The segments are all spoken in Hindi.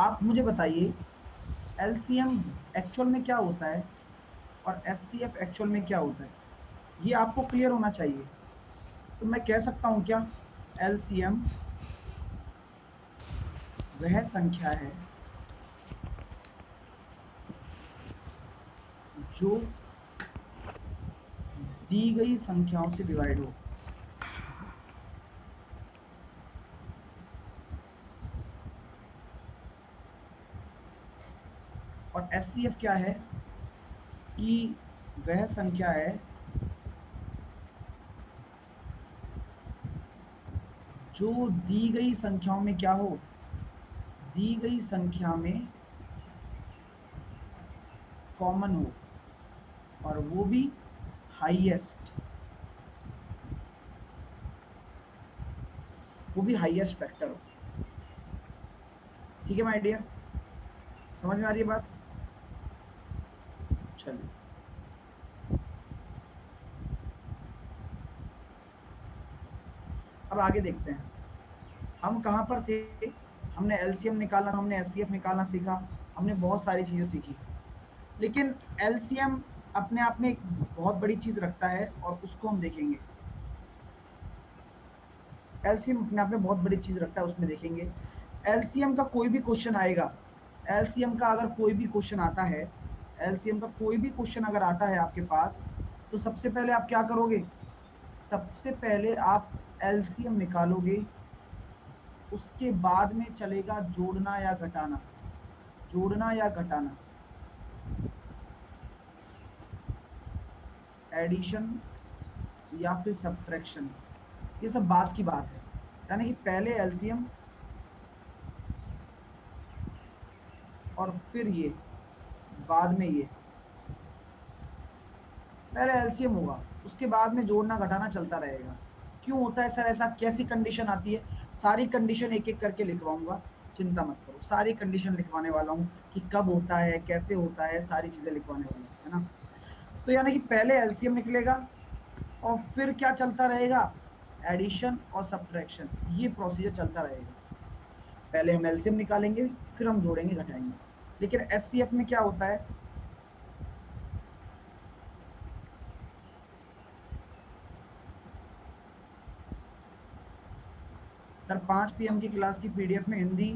आप मुझे बताइए एलसीएम एक्चुअल में क्या होता है और एचसीएफ एक्चुअल में क्या होता है, ये आपको क्लियर होना चाहिए। तो मैं कह सकता हूं क्या, एलसीएम वह संख्या है जो दी गई संख्याओं से डिवाइड हो। और एचसीएफ क्या है कि वह संख्या है जो दी गई संख्याओं में क्या हो, दी गई संख्या में कॉमन हो और वो भी हाईएस्ट, वो भी हाईएस्ट फैक्टर हो। ठीक है माय डियर, समझ में आ रही है बात? चलिए अब आगे देखते हैं हम कहां पर थे। हमने एलसीएम निकालना, हमने एचसीएफ निकालना सीखा, हमने बहुत सारी चीजें सीखी। लेकिन एलसीएम अपने आप में एक बहुत बड़ी चीज रखता है और उसको हम देखेंगे। एलसीएम अपने आप में बहुत बड़ी चीज रखता है, उसमें देखेंगे। एलसीएम का कोई भी क्वेश्चन आएगा, एलसीएम का अगर कोई भी क्वेश्चन आता है, एलसीएम का कोई भी क्वेश्चन अगर आता है आपके पास, तो सबसे पहले आप क्या करोगे, सबसे पहले आप एलसीएम निकालोगे, उसके बाद में चलेगा जोड़ना या घटाना, जोड़ना या घटाना, एडिशन या फिर सब्ट्रैक्शन। ये सब बात की बात है, यानी कि पहले एलसीएम और फिर ये, बाद में ये। पहले एलसीएम होगा, उसके बाद में जोड़ना घटाना चलता रहेगा। क्यों होता है सर ऐसा, कैसी कंडीशन आती है? सारी कंडीशन एक एक करके लिखवाऊंगा, चिंता मत करो, सारी कंडीशन लिखवाने वाला हूँ कि कब होता है, कैसे होता है, सारी चीजें लिखवाने वाला हूँ, है ना। तो यानी कि पहले एलसीएम निकलेगा और फिर क्या चलता रहेगा, एडिशन और सब्ट्रैक्शन, ये प्रोसीजर चलता रहेगा। पहले हम एलसीएम निकालेंगे, फिर हम जोड़ेंगे घटाएंगे। लेकिन एचसीएफ में क्या होता है, सर 5 PM की क्लास की पीडीएफ में हिंदी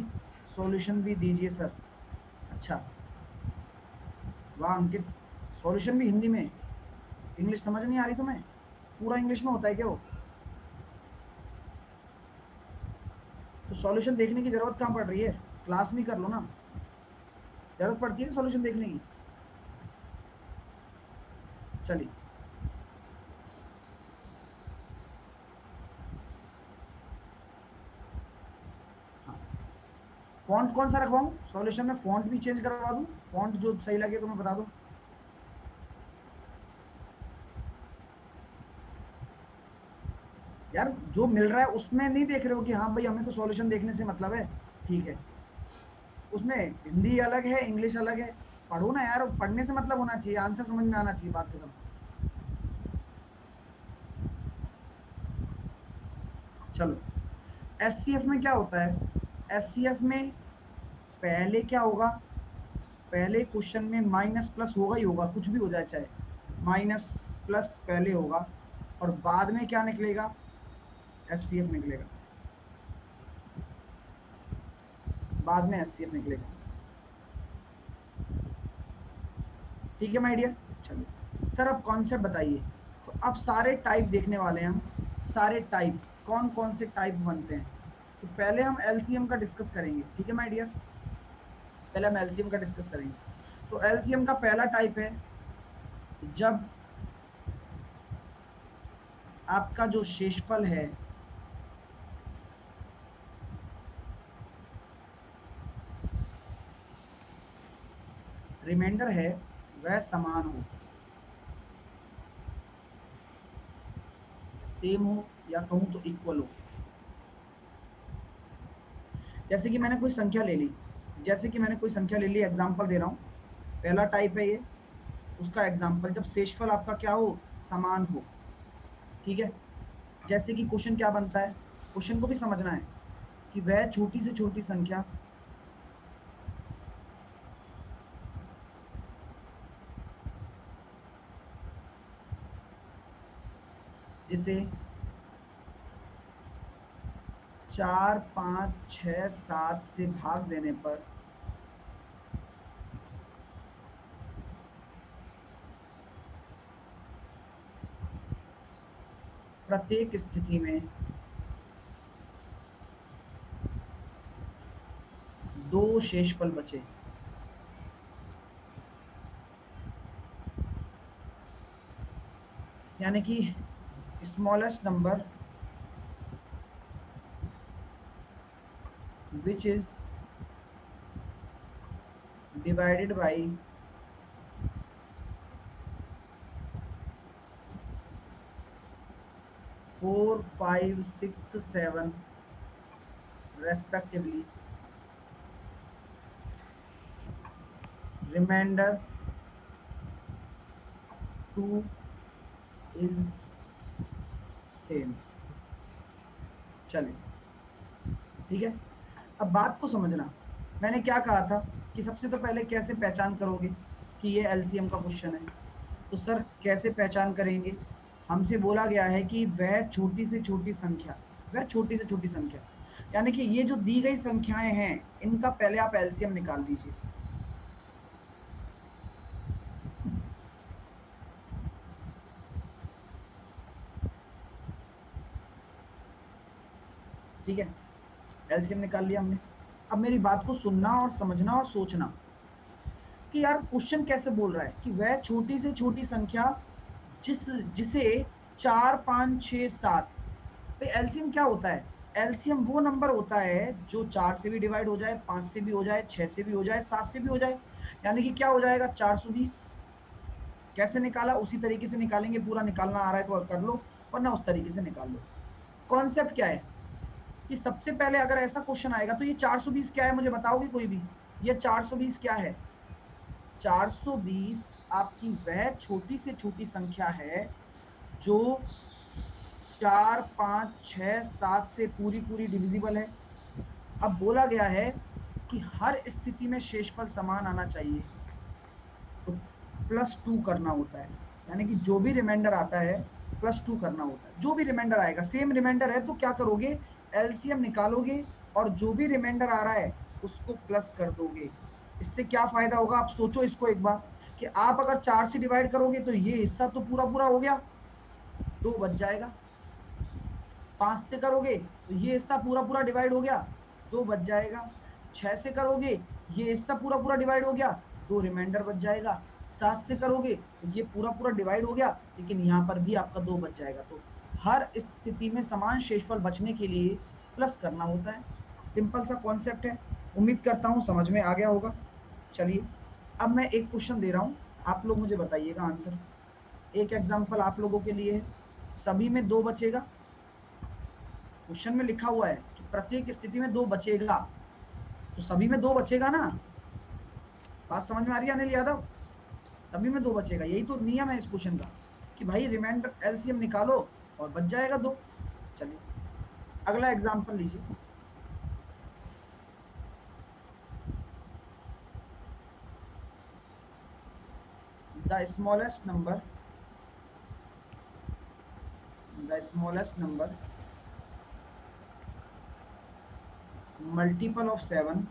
सॉल्यूशन भी दीजिए सर। अच्छा, वाह अंकित, सॉल्यूशन भी हिंदी में? इंग्लिश समझ नहीं आ रही तुम्हें? पूरा इंग्लिश में होता है क्या वो? तो सॉल्यूशन देखने की जरूरत कहाँ पड़ रही है, क्लास में कर लो ना। जरूरत पड़ती है सॉल्यूशन देखने की? चलिए हाँ, फॉन्ट कौन सा रखवाऊं सॉल्यूशन में? फॉन्ट भी चेंज करवा दूं, फॉन्ट जो सही लगे तो मैं बता दूं। यार जो मिल रहा है उसमें नहीं देख रहे हो कि हाँ भाई हमें तो सॉल्यूशन देखने से मतलब है? ठीक है, उसमें हिंदी अलग है, इंग्लिश अलग है, पढ़ो ना यार, पढ़ने से मतलब होना चाहिए, आंसर समझ में आना चाहिए, बात खत्म। चलो, एचसीएफ में क्या होता है, एचसीएफ में पहले क्या होगा, पहले क्वेश्चन में माइनस प्लस होगा ही होगा, कुछ भी हो जाए चाहे, माइनस प्लस पहले होगा और बाद में क्या निकलेगा, एचसीएफ निकलेगा, बाद में एचसीएफ निकलेगा। ठीक है माय डियर, चलिए सर अब कॉन्सेप्ट बताइए। तो अब सारे टाइप देखने वाले हैं हम, सारे टाइप कौन कौन से टाइप बनते हैं। तो पहले हम एलसीएम का डिस्कस करेंगे, ठीक है माय डियर, पहले हम एलसीएम का डिस्कस करेंगे। तो एलसीएम का पहला टाइप है जब आपका जो शेषफल है रिमाइंडर है वह समान हो, सेम हो या कहूं तो इक्वल हो। जैसे कि मैंने कोई संख्या ले ली, जैसे कि मैंने कोई संख्या ले ली, एग्जांपल दे रहा हूं, पहला टाइप है ये, उसका एग्जांपल जब शेषफल आपका क्या हो, समान हो। ठीक है, जैसे कि क्वेश्चन क्या बनता है, क्वेश्चन को भी समझना है कि वह छोटी से छोटी संख्या जिसे 4, 5, 6, 7 से भाग देने पर प्रत्येक स्थिति में 2 शेषफल बचे। यानी कि smallest number which is divided by 4, 5, 6, 7 respectively, remainder 2 is same। चलिए ठीक है, अब बात को समझना। मैंने क्या कहा था कि सबसे तो पहले कैसे पहचान करोगे कि ये एलसीएम का क्वेश्चन है। तो सर कैसे पहचान करेंगे, हमसे बोला गया है कि वह छोटी से छोटी संख्या, वह छोटी से छोटी संख्या, यानी कि ये जो दी गई संख्याएं हैं इनका पहले आप एलसीएम निकाल दीजिए। ठीक है, एलसीएम निकाल लिया हमने। अब मेरी बात को सुनना और समझना और सोचना कि यार क्वेश्चन कैसे बोल रहा है कि वह छोटी से छोटी संख्या जिसे 4, 5, 6, 7 पे एलसीएम क्या होता है। एलसीएम वो नंबर होता है जो 4 से भी डिवाइड हो जाए, 5 से भी हो जाए, 6 से भी हो जाए, 7 से भी हो जाए। यानी कि क्या हो जाएगा 420। कैसे निकाला उसी तरीके से निकालेंगे, पूरा निकालना आ रहा है तो कर लो वरना उस तरीके से निकाल लो। कॉन्सेप्ट क्या है कि सबसे पहले अगर ऐसा क्वेश्चन आएगा तो ये 420 क्या है मुझे बताओगे कोई भी, ये 420 क्या है। 420 आपकी वह छोटी से छोटी संख्या है जो 4, 5, 6, 7 से पूरी पूरी डिविजिबल है। अब बोला गया है कि हर स्थिति में शेषफल समान आना चाहिए, तो +2 करना होता है। यानी कि जो भी रिमाइंडर आता है +2 करना होता है। जो भी रिमाइंडर आएगा, सेम रिमाइंडर है तो क्या करोगे, एलसीएम निकालोगे और जो भी रिमाइंडर आ रहा है उसको प्लस कर दोगे। इससे क्या फायदा होगा, आप सोचो इसको एक बार कि आप अगर 4 से डिवाइड करोगे तो ये हिस्सा तो पूरा पूरा हो गया, 2 बच जाएगा। 5 से करोगे तो ये हिस्सा पूरा पूरा डिवाइड हो गया, 2 बच जाएगा। 6 से करोगे ये हिस्सा पूरा पूरा डिवाइड हो गया, 2 रिमाइंडर बच जाएगा। 7 से करोगे तो ये पूरा पूरा डिवाइड हो गया लेकिन यहाँ पर भी आपका 2 बच जाएगा। तो हर स्थिति में समान शेषफल बचने के लिए प्लस करना होता है। सिंपल सा कॉन्सेप्ट है, उम्मीद करता हूँ समझ में आ गया होगा। चलिए अब मैं एक क्वेश्चन दे रहा हूँ, आप लोग मुझे बताइएगा आंसर। एक एग्जाम्पल आप लोगों के लिए है, सभी में 2 बचेगा। क्वेश्चन में लिखा हुआ है कि प्रत्येक स्थिति में 2 बचेगा, तो सभी में 2 बचेगा ना। बात समझ में आ रही है अनिल यादव, सभी में 2 बचेगा, यही तो नियम है इस क्वेश्चन का कि भाई रिमाइंडर एलसीएम निकालो और बच जाएगा 2। चलिए अगला एग्जांपल लीजिए। The smallest number multiple of 7,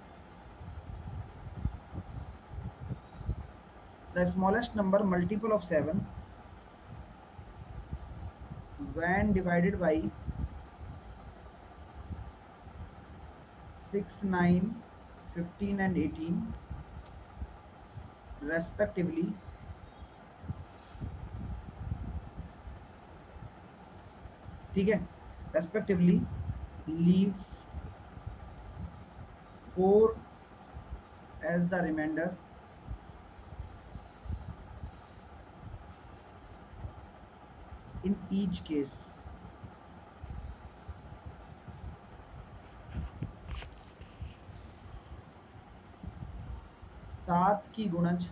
the smallest number multiple of 7 when divided by 6, 9, 15 and 18 respectively ठीक है, respectively leaves 4 as the remainder in each case। 7 की गुणज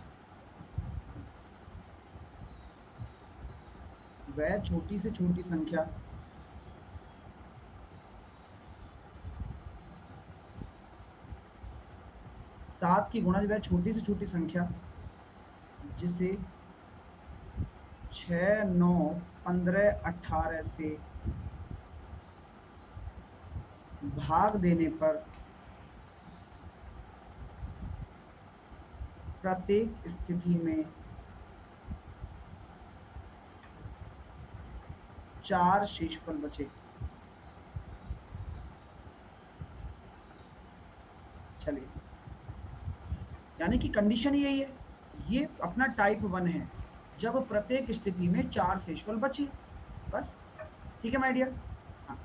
वह छोटी से छोटी संख्या वह छोटी से छोटी संख्या जिसे 6, 9, 15 18 से भाग देने पर प्रत्येक स्थिति में 4 शेषफल बचे। चलिए, यानी कि कंडीशन यही है, ये अपना टाइप 1 है, जब प्रत्येक स्थिति में 4 शेषफल बचे, बस। ठीक है माय डियर। हाँ,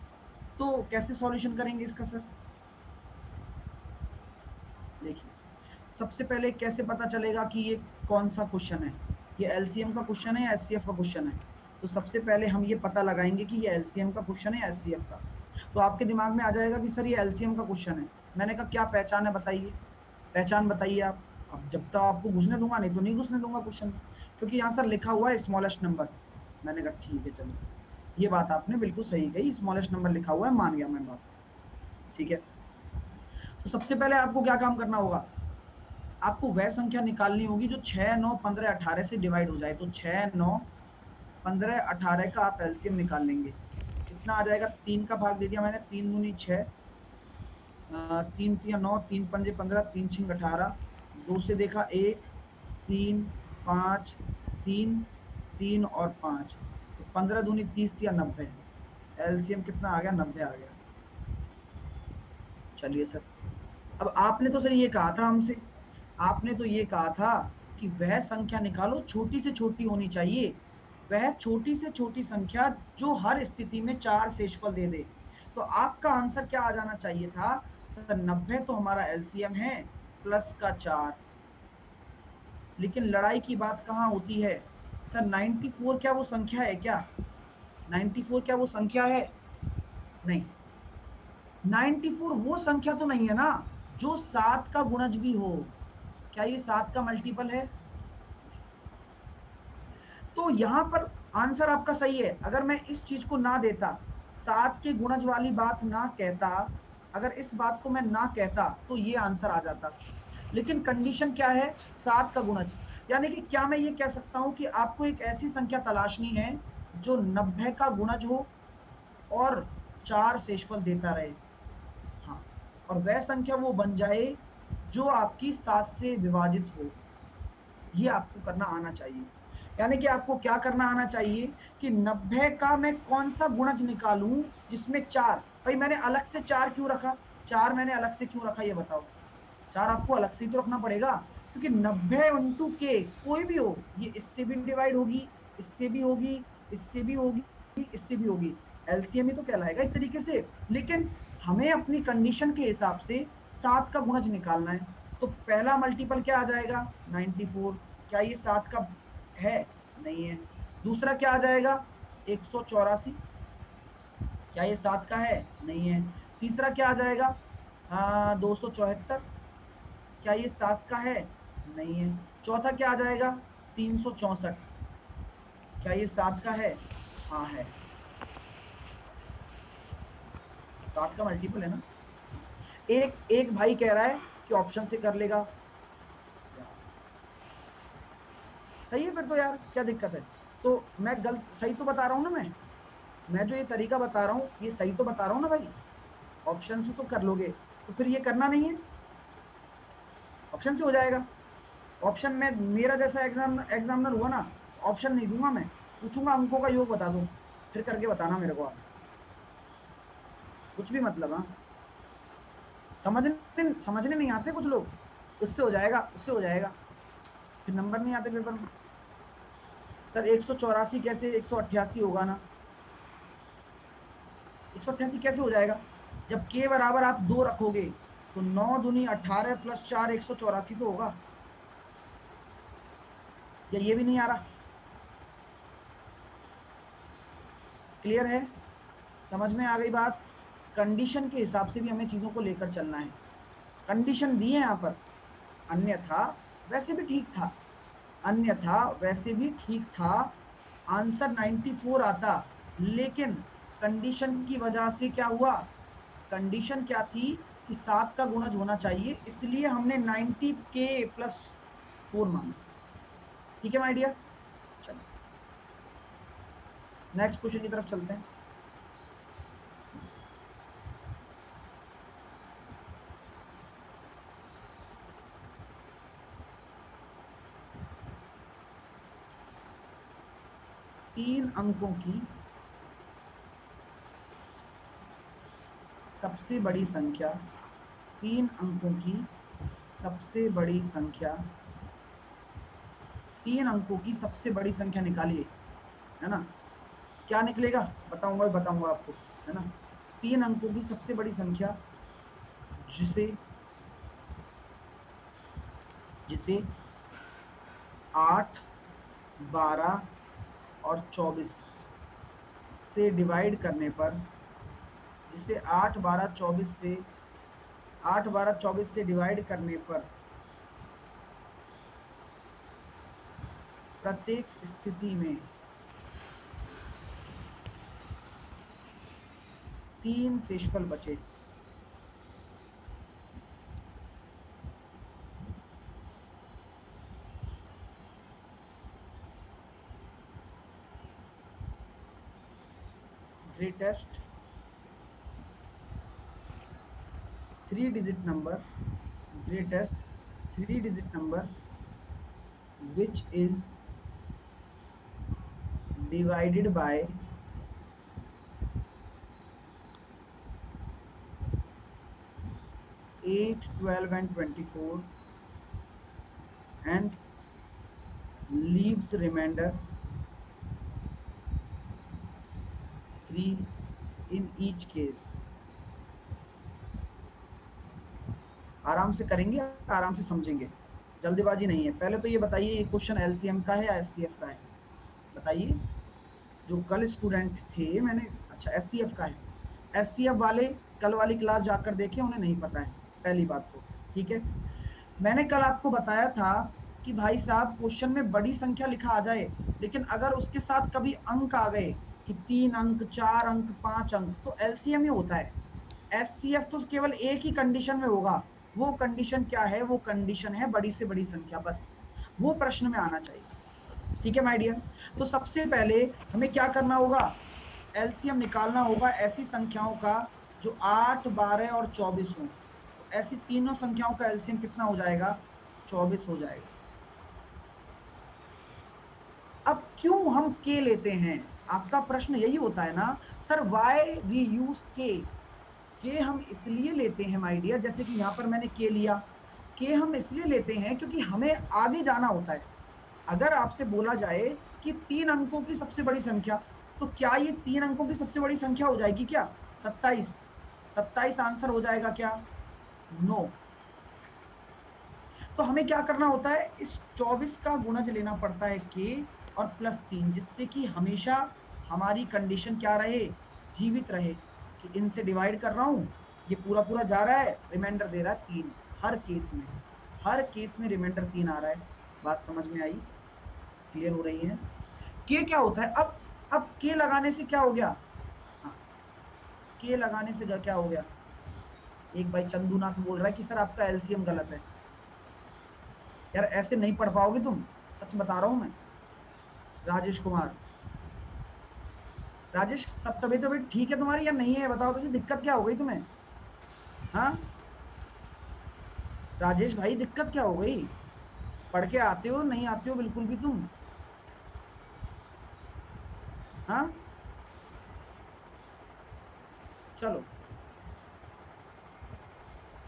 तो कैसे सॉल्यूशन करेंगे इसका सर? देखिए, सबसे पहले कैसे पता चलेगा कि ये कौन सा क्वेश्चन है, ये एलसीएम का क्वेश्चन है या एचसीएफ का क्वेश्चन है? तो सबसे पहले हम ये पता लगाएंगे कि ये एलसीएम का क्वेश्चन है या एचसीएफ का। तो आपके दिमाग में आ जाएगा कि सर ये एलसीएम का क्वेश्चन है। मैंने कहा क्या पहचान है बताइए, पहचान बताइए आप। अब जब तक आपको घुसने दूंगा, नहीं तो नहीं घुसने दूंगा क्वेश्चन, क्योंकि यहाँ सर लिखा हुआ है स्मॉलेस्ट नंबर। मैंने कहा ठीक है, चलो ये बात आपने बिल्कुल सही कही, स्मॉलेस्ट नंबर लिखा हुआ है, मान गया मैं बात। ठीक है, तो सबसे पहले आपको क्या काम करना होगा, आपको वह संख्या निकालनी होगी जो 6 9 15 18 से डिवाइड हो जाए। तो 6 9 15 18 का आप एलसीएम निकाल लेंगे, कितना आ जाएगा? 3 का भाग दे दिया मैंने, 3 दूनी 6, 3 3 9, 3 पंजे 15, 3 6 18, 2 से देखा 1 3 5 3 3 और 5, तो 15 दूनी 30 या 90, एलसीएम कितना आ गया? 90 आ गया। चलिए सर, अब आपने तो सर ये कहा था हमसे, आपने तो ये कहा था कि वह संख्या निकालो छोटी से छोटी होनी चाहिए, वह छोटी से छोटी संख्या जो हर स्थिति में 4 शेषफल दे दे। तो आपका आंसर क्या आ जाना चाहिए था सर? 90 तो हमारा एलसीएम है, प्लस का 4। लेकिन लड़ाई की बात कहाँ होती है सर? 94 क्या वो संख्या है क्या? 94 क्या वो संख्या है? नहीं, 94 वो संख्या तो नहीं है ना जो 7 का गुणज भी हो। क्या ये 7 का मल्टीपल है? तो यहां पर आंसर आपका सही है। अगर मैं इस चीज को ना देता, 7 के गुणज वाली बात ना कहता, अगर इस बात को मैं ना कहता तो ये आंसर आ जाता। लेकिन कंडीशन क्या है? 7 का गुणज। यानी कि क्या मैं ये कह सकता हूं कि आपको एक ऐसी संख्या तलाशनी है जो 90 का गुणज हो और 4 शेषफल देता रहे। हाँ, और वह संख्या वो बन जाए जो आपकी 7 से विभाजित हो। ये आपको करना आना चाहिए। यानी कि आपको क्या करना आना चाहिए कि 90 का मैं कौन सा गुणज निकालूं जिसमें 4। भाई मैंने अलग से 4 क्यों रखा? 4 मैंने अलग से क्यों रखा ये बताओ? 4 आपको अलग से ही तो रखना पड़ेगा, क्योंकि 90 इंटू के कोई भी हो, ये इससे भी डिवाइड होगी, इससे भी होगी, इससे भी होगी, इससे भी होगी, एलसीएम ही तो कहलाएगा एक तरीके से। लेकिन हमें अपनी कंडीशन के हिसाब से 7 का गुणज निकालना है। तो पहला मल्टीपल क्या आ जाएगा? 94। क्या ये 7 का है? नहीं है। दूसरा क्या आ जाएगा? 184। क्या ये 7 का है? नहीं है। तीसरा क्या आ जाएगा? 274। क्या ये 7 का है? नहीं है। चौथा क्या आ जाएगा? 364। क्या ये 7 का है? हाँ है, 7 का मल्टीपल है ना। एक एक भाई कह रहा है कि ऑप्शन से कर लेगा, सही है फिर तो यार, क्या दिक्कत है? तो मैं गलत सही तो बता रहा हूँ ना, मैं जो ये तरीका बता रहा हूँ ये सही तो बता रहा हूँ ना भाई? ऑप्शन से तो कर लोगे, तो फिर ये करना नहीं है, ऑप्शन से हो जाएगा। ऑप्शन में मेरा जैसा एग्जामिनर हुआ ना, ऑप्शन नहीं दूंगा मैं, पूछूंगा अंकों का योग बता दो, फिर करके बताना मेरे को आप, कुछ भी मतलब। हाँ, समझने नहीं आते कुछ लोग, उससे हो जाएगा, उससे हो जाएगा, फिर नंबर नहीं आते पेपर में। सर 184 कैसे 188 होगा ना? 188 कैसे हो जाएगा? जब के बराबर आप 2 रखोगे तो 9 दूनी 18 प्लस 4 184 तो होगा। या ये भी नहीं आ रहा? क्लियर है? समझ में आ गई बात? कंडीशन के हिसाब से भी हमें चीजों को लेकर चलना है। कंडीशन दी है यहाँ पर, अन्यथा वैसे भी ठीक था, अन्यथा वैसे भी ठीक था, आंसर 94 आता। लेकिन कंडीशन की वजह से क्या हुआ? कंडीशन क्या थी कि 7 का गुणज होना चाहिए, इसलिए हमने 90 के प्लस 4 माना। ठीक है माय डियर? चलो, नेक्स्ट क्वेश्चन की तरफ चलते हैं। तीन अंकों की सबसे बड़ी संख्या, तीन अंकों की सबसे बड़ी संख्या, तीन अंकों की सबसे बड़ी संख्या निकालिए, है ना। क्या निकलेगा बताऊंगा आपको, है ना। तीन अंकों की सबसे बड़ी संख्या जिसे जिसे 8, 12 और 24 से डिवाइड करने पर, जिसे 8, 12, 24 से डिवाइड करने पर प्रत्येक स्थिति में 3 शेषफल बचे। Greatest 3 digit number, greatest 3 digit number which is divided by 8, 12 and 24 and leaves remainder 3 in each case। आराम से करेंगे, आराम से समझेंगे, जल्दीबाजी नहीं है। पहले तो ये बताइए, ये क्वेश्चन एलसीएम का है या एचसीएफ का है, बताइए। जो कल स्टूडेंट थे मैंने, अच्छा एचसीएफ का है। एचसीएफ वाले कल वाली क्लास जाकर देखें, उन्हें नहीं पता है पहली बात तो, ठीक है। मैंने कल आपको बताया था कि भाई साहब क्वेश्चन में बड़ी संख्या लिखा आ जाए, लेकिन अगर उसके साथ कभी अंक आ गए कि 3 अंक, 4 अंक, 5 अंक, तो एलसीएम ही होता है। एचसीएफ तो केवल एक ही कंडीशन में होगा। वो कंडीशन क्या है? वो कंडीशन है बड़ी से बड़ी संख्या, बस वो प्रश्न में आना चाहिए, ठीक है माय डियर। तो सबसे पहले हमें क्या करना होगा? एलसीएम निकालना होगा ऐसी संख्याओं का जो 8, 12 और 24 हो। तो ऐसी तीनों संख्याओं का एलसीएम कितना हो जाएगा? 24 हो जाएगा। अब क्यों हम के लेते हैं? आपका प्रश्न यही होता है ना सर, वाई वी यूज के हम इसलिए लेते हैं माय डियर, जैसे कि यहाँ पर मैंने के लिया, के हम इसलिए लेते हैं क्योंकि हमें आगे जाना होता है। अगर आपसे बोला जाए कि 3 अंकों की सबसे बड़ी संख्या, तो क्या ये 3 अंकों की सबसे बड़ी संख्या हो जाएगी क्या? 27, 27 आंसर हो जाएगा क्या? नो। तो हमें क्या करना होता है? इस 24 का गुणज लेना पड़ता है के और +3, जिससे कि हमेशा हमारी कंडीशन क्या रहे? जीवित रहे, कि इनसे डिवाइड कर रहा हूं, ये पूरा पूरा जा रहा है, रिमाइंडर दे रहा है 3। हर केस में रिमाइंडर 3 आ रहा है। बात समझ में आई? क्लियर हो रही है? के क्या होता है? अब के लगाने से क्या हो गया? हाँ, के लगाने से क्या हो गया? एक भाई चंदूनाथ बोल रहा है कि सर आपका एलसीएम गलत है। यार ऐसे नहीं पढ़ पाओगे तुम, सच बता रहा हूं मैं। राजेश कुमार, राजेश सब तबीयत ठीक है तुम्हारी या नहीं है? बताओ तो, दिक्कत क्या हो गई तुम्हें? हाँ राजेश भाई, दिक्कत क्या हो गई? पढ़ के आते हो नहीं आते हो बिल्कुल भी तुम? हाँ चलो,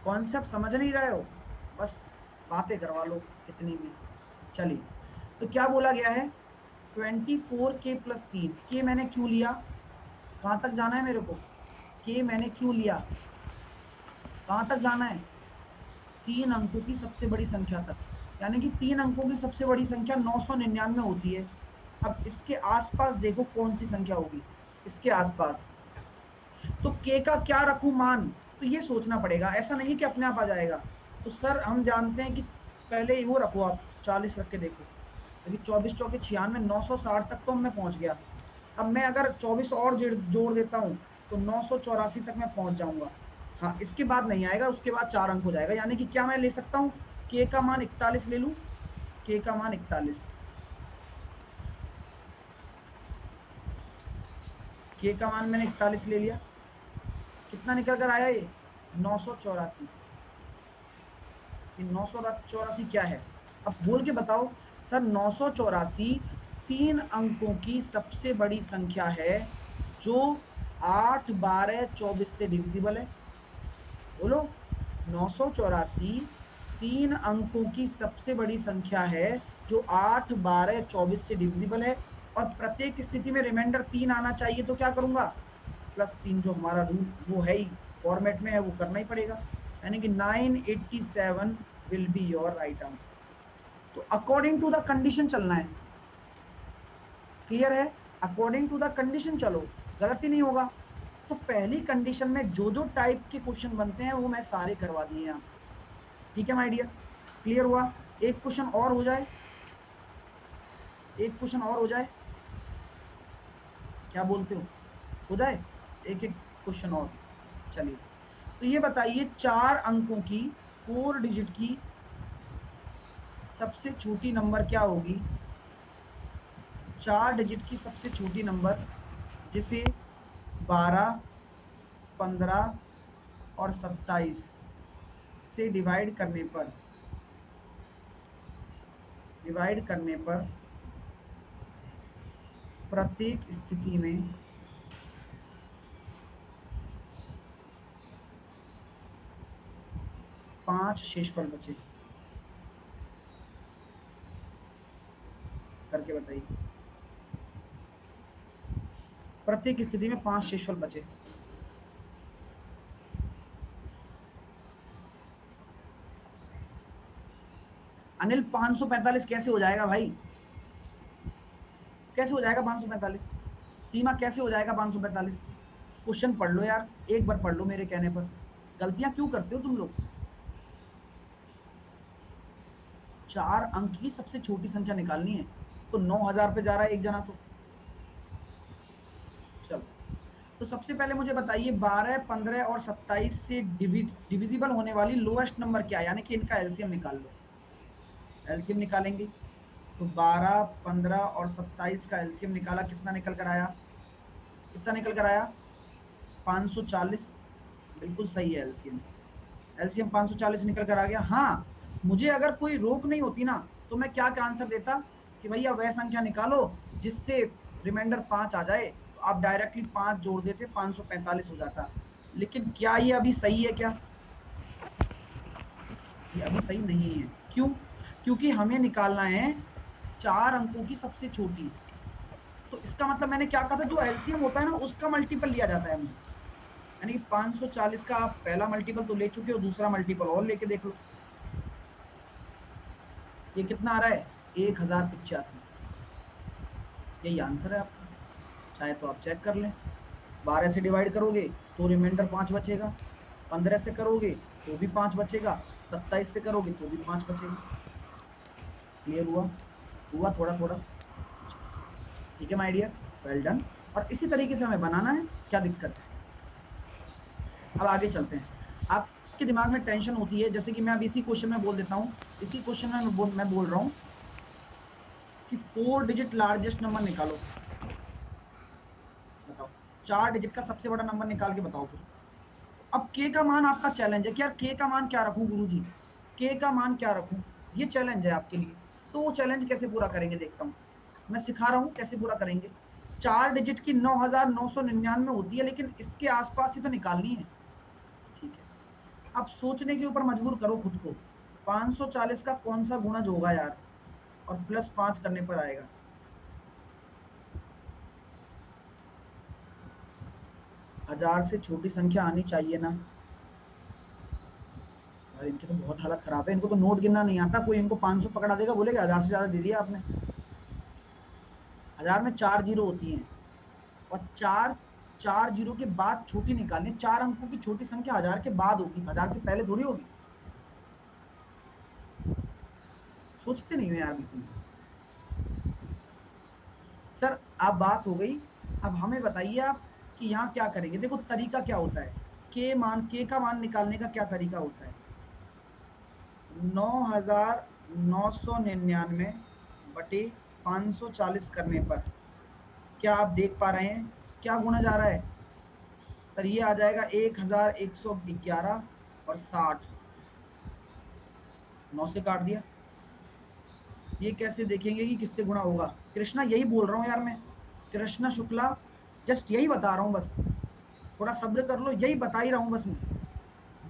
कॉन्सेप्ट समझ नहीं रहे हो, बस बातें करवा लो इतनी भी। चलिए, तो क्या बोला गया है? 24k + 3। के मैंने क्यों लिया? कहां तक जाना है मेरे को? के मैंने क्यों लिया? कहां तक जाना है? 3 अंकों की सबसे बड़ी संख्या तक, यानी कि 3 अंकों की सबसे बड़ी संख्या 999 होती है। अब इसके आसपास देखो कौन सी संख्या होगी इसके आसपास। तो के का क्या रखूं मान? तो ये सोचना पड़ेगा, ऐसा नहीं है कि अपने आप आ जाएगा। तो सर हम जानते हैं कि पहले वो रखो, आप 40 रख के देखो। अभी 24 चौके 96, 960 तक तो मैं पहुंच गया। अब मैं अगर 24 और जोड़ देता हूं तो 984 तक मैं पहुंच जाऊंगा। हाँ, इसके बाद नहीं आएगा, उसके बाद 4 अंक हो जाएगा। यानी कि क्या मैं ले सकता हूं? के का मान 41 ले लूं, के का मान 41। के का मान मैंने 41 ले लिया, कितना निकल कर आया ये 984। 984 क्या है, अब बोल के बताओ सर। 984 3 अंकों की सबसे बड़ी संख्या है जो 8, 12, 24 से डिविजिबल है। बोलो 984 3 अंकों की सबसे बड़ी संख्या है जो 8, 12, 24 से डिविजिबल है, और प्रत्येक स्थिति में रिमाइंडर 3 आना चाहिए। तो क्या करूंगा, +3, जो हमारा रूल वो है ही फॉर्मेट में है, वो करना ही पड़ेगा। यानी कि 987 will be your right answer. तो अकॉर्डिंग टू द कंडीशन चलना है, क्लियर है? अकॉर्डिंग टू द कंडीशन चलो, गलत ही नहीं होगा। तो पहली कंडीशन में जो जो टाइप के क्वेश्चन बनते हैं वो मैं सारे करवा दिए यहाँ। ठीक है माय डियर, क्लियर हुआ? एक क्वेश्चन और हो जाए, एक क्वेश्चन और हो जाए, क्या बोलते हो जाए? एक एक क्वेश्चन और, चलिए। तो ये बताइए 4 अंकों की 4 डिजिट की सबसे छोटी नंबर क्या होगी? 4 डिजिट की सबसे छोटी नंबर जिसे 12, 15 और 27 से डिवाइड करने पर प्रत्येक स्थिति में 5 शेषफल बचे। करके बताइए, प्रत्येक स्थिति में 5 शेषफल बचे। अनिल 545 कैसे हो जाएगा भाई? कैसे हो जाएगा 545? सीमा कैसे हो जाएगा 545? क्वेश्चन पढ़ लो यार, एक बार पढ़ लो मेरे कहने पर। गलतियां क्यों करते हो तुम लोग? 4 अंक की सबसे छोटी संख्या निकालनी है, तो 9000 पे जा रहा है एक जना। तो चलो, तो सबसे पहले मुझे बताइए 12, 15 और 27 से डिविजिबल होने वाली लोएस्ट नंबर क्या है, यानी कि इनका एलसीएम निकाल लो। एलसीएम निकालेंगे तो 12, 15 और 27 का एलसीएम निकाला, कितना निकल कर आया? कितना निकल कर आया? 540। बिल्कुल सही है एलसीएम। एलसीएम 540 निकल कर आ गया। हाँ, मुझे अगर कोई रोक नहीं होती ना, तो मैं क्या क्या आंसर देता कि भैया वह संख्या निकालो जिससे रिमाइंडर 5 आ जाए। तो आप डायरेक्टली 5 जोड़ देते, 545 हो जाता। लेकिन क्या ये अभी सही है? क्या ये अभी सही नहीं है? क्यों? क्योंकि हमें निकालना है 4 अंकों की सबसे छोटी। तो इसका मतलब मैंने क्या कहा था, जो एलसीएम होता है ना उसका मल्टीपल लिया जाता है मुझे। यानी 540 का आप पहला मल्टीपल तो ले चुके हो, दूसरा मल्टीपल और लेके देख लो। ये कितना आ रहा है? 1085। यही आंसर है आपका। चाहे तो आप चेक कर लें। 12 से डिवाइड करोगे तो रिमाइंडर 5 बचेगा, 15 से करोगे तो भी 5 बचेगा, 27 से करोगे तो भी 5 बचेगा। क्लियर हुआ? हुआ थोड़ा थोड़ा? ठीक है माय डियर, वेल डन। और इसी तरीके से हमें बनाना है, क्या दिक्कत है? अब आगे चलते हैं। आपके दिमाग में टेंशन होती है, जैसे कि मैं अब इसी क्वेश्चन में बोल देता हूँ, इसी क्वेश्चन में मैं बोल रहा हूँ कि 4 डिजिट लार्जेस्ट नंबर निकालो। बताओ, 4 डिजिट का सबसे बड़ा नंबर निकाल के बताओ फिर। अब के का मान आपका चैलेंज है कि यार के का मान क्या रखूं गुरुजी, के का मान क्या रखूं, ये चैलेंज है आपके लिए। तो वो चैलेंज कैसे पूरा करेंगे देखता हूँ, मैं सिखा रहा हूँ कैसे पूरा करेंगे। 4 डिजिट की 9999 होती है, लेकिन इसके आसपास ही तो निकालनी है। ठीक है, अब सोचने के ऊपर मजबूर करो खुद को। 540 का कौन सा गुणज होगा यार, और +5 करने पर आएगा। हजार से छोटी संख्या आनी चाहिए ना। यार इनकी तो बहुत हालत खराब है, इनको तो नोट गिनना नहीं आता। कोई इनको 500 पकड़ा देगा, बोलेगा 1000 से ज्यादा दे दिया आपने। 1000 में 4 जीरो होती हैं, और 4 जीरो के बाद छोटी निकालनी। 4 अंकों की छोटी संख्या 1000 के बाद होगी, 1000 से पहले थोड़ी होगी। सोचते नहीं हो यार बिल्कुल। सर अब बात हो गई, अब हमें बताइए आप कि यहाँ क्या करेंगे। देखो तरीका क्या होता है, के का मान निकालने का क्या तरीका होता है। 9999 बटे 540 करने पर क्या आप देख पा रहे हैं क्या गुणा जा रहा है सर? ये आ जाएगा 1111 और 60, 9 से काट दिया। ये कैसे देखेंगे कि किससे गुणा होगा? कृष्णा यही बोल रहा हूँ यार मैं, कृष्णा शुक्ला, जस्ट यही बता रहा हूँ बस, थोड़ा सब्र कर लो, यही बता ही रहा हूँ बस, मैं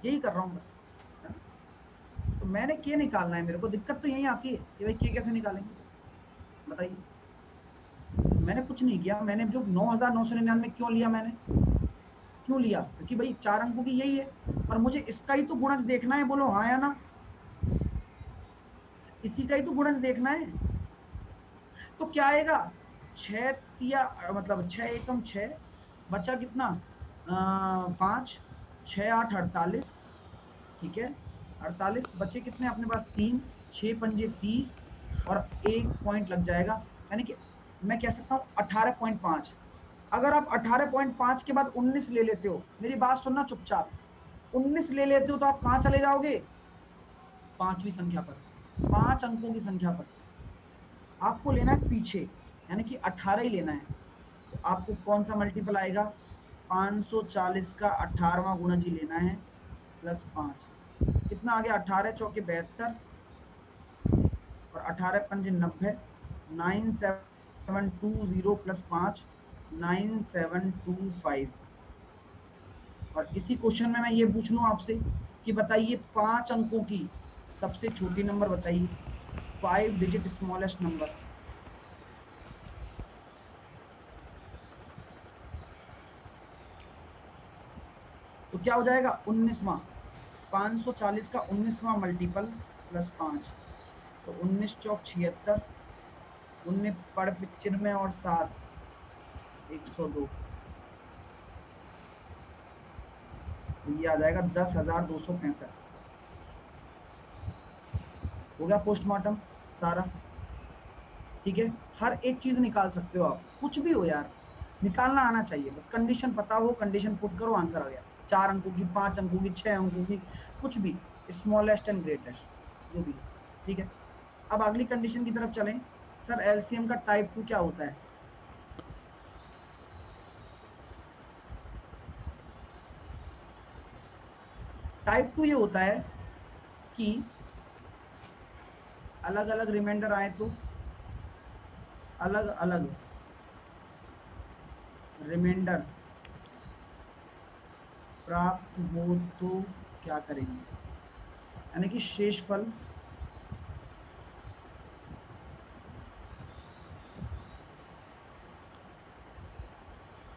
यही कर रहा हूँ बस, है ना? तो मैंने के निकालना है, मेरे को दिक्कत तो यही आती है कि भाई के कैसे निकालेंगे बताइए। मैंने कुछ नहीं किया, मैंने जो 9999 क्यों लिया, मैंने क्यों लिया? क्योंकि भाई 4 अंकों की यही है और मुझे इसका ही तो गुणज देखना है, बोलो हाँ या ना? इसी का ही तो गुणज देखना है। तो क्या आएगा? 6 या मतलब 6 एकम 6, बचा कितना? 5, 6 8 48, ठीक है, 48, बचे कितने अपने पास? 3, 6 पंजे 30 और 1 पॉइंट लग जाएगा, यानी कि मैं कह सकता हूँ 18.5। अगर आप 18.5 के बाद 19 ले लेते हो, मेरी बात सुनना चुपचाप, 19 ले लेते हो तो आप कहां चले जाओगे? पांचवी संख्या पर, 5 अंकों की संख्या पर आपको लेना है पीछे, यानी कि 18 ही लेना है। तो आपको कौन सा मल्टीपल आएगा? 540 का 18वां गुणज ही लेना है, प्लस 5, कितना आ गया? 18 चौके 72 और 18 पंजे 90, 9720 प्लस 5, 9725। और इसी क्वेश्चन में मैं ये पूछ लूं आपसे कि बताइए 5 अंकों की सबसे छोटी नंबर बताइए, 5 डिजिट स्मॉलेस्ट नंबर। तो क्या हो जाएगा? 19वां, 540 का 19वां मल्टीपल प्लस 5, तो 19 चौक 76, 19 पड़ 95 और 7, 102। तो ये आ जाएगा 10,265। हो गया पोस्टमार्टम सारा, ठीक है। हर एक चीज निकाल सकते हो आप, कुछ भी हो यार, निकालना आना चाहिए, बस कंडीशन पता हो, कंडीशन पुट करो, आंसर आ गया। 4 अंकों की, 5 अंकों की, 6 अंकों की, कुछ भी, स्मॉलेस्ट एंड ग्रेटेस्ट, जो भी, ठीक है। अब अगली कंडीशन की तरफ चलें। सर एलसीएम का टाइप 2 क्या होता है? टाइप 2 ये होता है कि अलग अलग रिमाइंडर आए तो अलग अलग रिमाइंडर प्राप्त हो तो क्या करेंगे, यानी कि शेषफल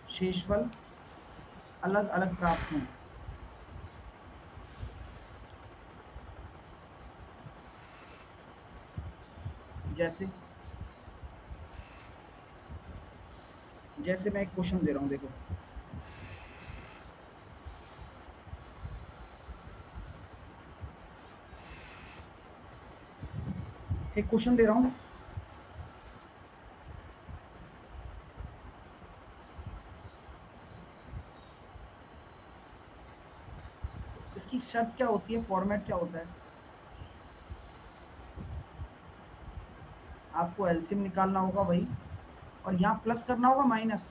शेषफल अलग अलग प्राप्त हों। जैसे जैसे मैं एक क्वेश्चन दे रहा हूं, देखो, एक क्वेश्चन दे रहा हूं, इसकी शर्त क्या होती है, फॉर्मेट क्या होता है? आपको एलसीएम निकालना होगा भाई, और यहाँ प्लस करना होगा, माइनस